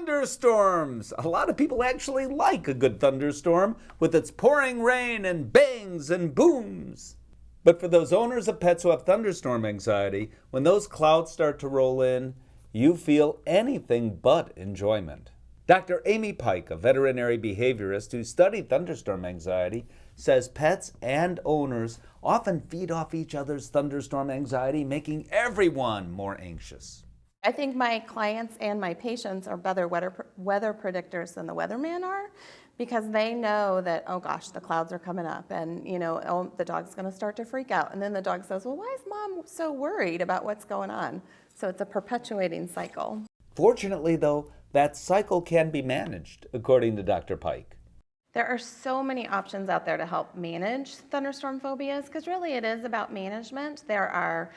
Thunderstorms! A lot of people actually like a good thunderstorm with its pouring rain and bangs and booms. But for those owners of pets who have thunderstorm anxiety, when those clouds start to roll in, you feel anything but enjoyment. Dr. Amy Pike, a veterinary behaviorist who studied thunderstorm anxiety, says pets and owners often feed off each other's thunderstorm anxiety, making everyone more anxious. I think my clients and my patients are better weather predictors than the weatherman are, because they know that, oh gosh, the clouds are coming up and, oh, the dog's going to start to freak out. And then the dog says, well, why is mom so worried about what's going on? So it's a perpetuating cycle. Fortunately, though, that cycle can be managed, according to Dr. Pike. There are so many options out there to help manage thunderstorm phobias, because really it is about management. There are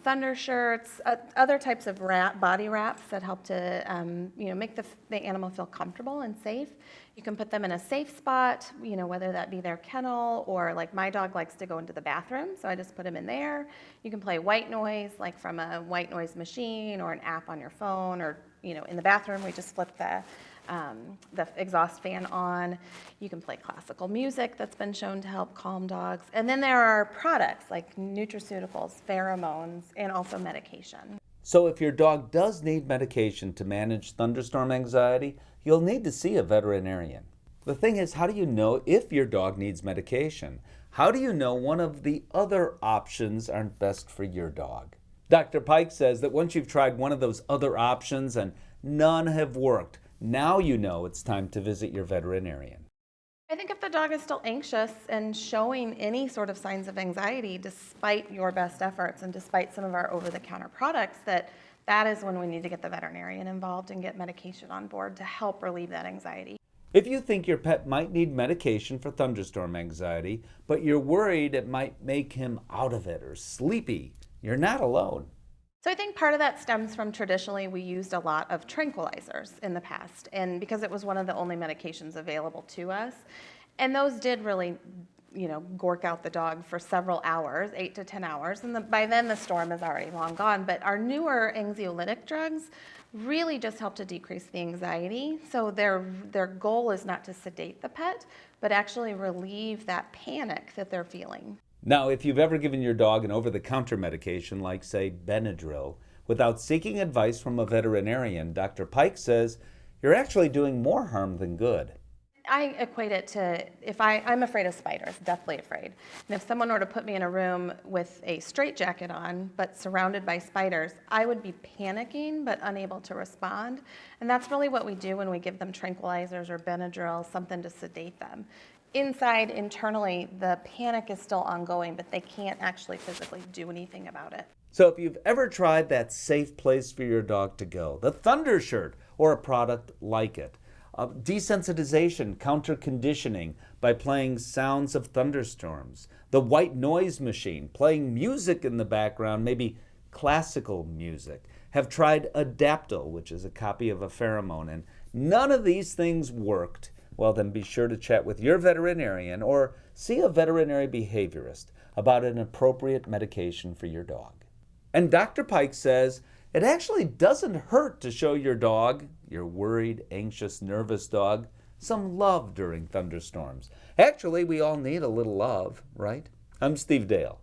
thunder shirts, other types of body wraps that help to make the animal feel comfortable and safe. You can put them in a safe spot, whether that be their kennel or, like, my dog likes to go into the bathroom, so I just put him in there. You can play white noise, like from a white noise machine or an app on your phone, or in the bathroom we just flip the exhaust fan on. You can play classical music that's been shown to help calm dogs. And then there are products like nutraceuticals, pheromones, and also medication. So if your dog does need medication to manage thunderstorm anxiety, you'll need to see a veterinarian. The thing is, how do you know if your dog needs medication? How do you know one of the other options aren't best for your dog? Dr. Pike says that once you've tried one of those other options and none have worked, now you know it's time to visit your veterinarian. I think if the dog is still anxious and showing any sort of signs of anxiety despite your best efforts and despite some of our over-the-counter products, that is when we need to get the veterinarian involved and get medication on board to help relieve that anxiety. If you think your pet might need medication for thunderstorm anxiety, but you're worried it might make him out of it or sleepy, you're not alone. So I think part of that stems from traditionally we used a lot of tranquilizers in the past, and because it was one of the only medications available to us. And those did really, gork out the dog for several hours, 8 to 10 hours, and by then the storm is already long gone. But our newer anxiolytic drugs really just help to decrease the anxiety. So their goal is not to sedate the pet, but actually relieve that panic that they're feeling. Now, if you've ever given your dog an over-the-counter medication like, say, Benadryl, without seeking advice from a veterinarian, Dr. Pike says you're actually doing more harm than good. I equate it to, I'm afraid of spiders, deathly afraid. And if someone were to put me in a room with a straitjacket on, but surrounded by spiders, I would be panicking but unable to respond. And that's really what we do when we give them tranquilizers or Benadryl, something to sedate them. Inside, internally, the panic is still ongoing, but they can't actually physically do anything about it. So if you've ever tried that safe place for your dog to go, the Thunder Shirt or a product like it, desensitization, counter-conditioning by playing sounds of thunderstorms, the white noise machine, playing music in the background, maybe classical music, have tried Adaptil, which is a copy of a pheromone, and none of these things worked, well, then be sure to chat with your veterinarian or see a veterinary behaviorist about an appropriate medication for your dog. And Dr. Pike says it actually doesn't hurt to show your dog, your worried, anxious, nervous dog, some love during thunderstorms. Actually, we all need a little love, right? I'm Steve Dale.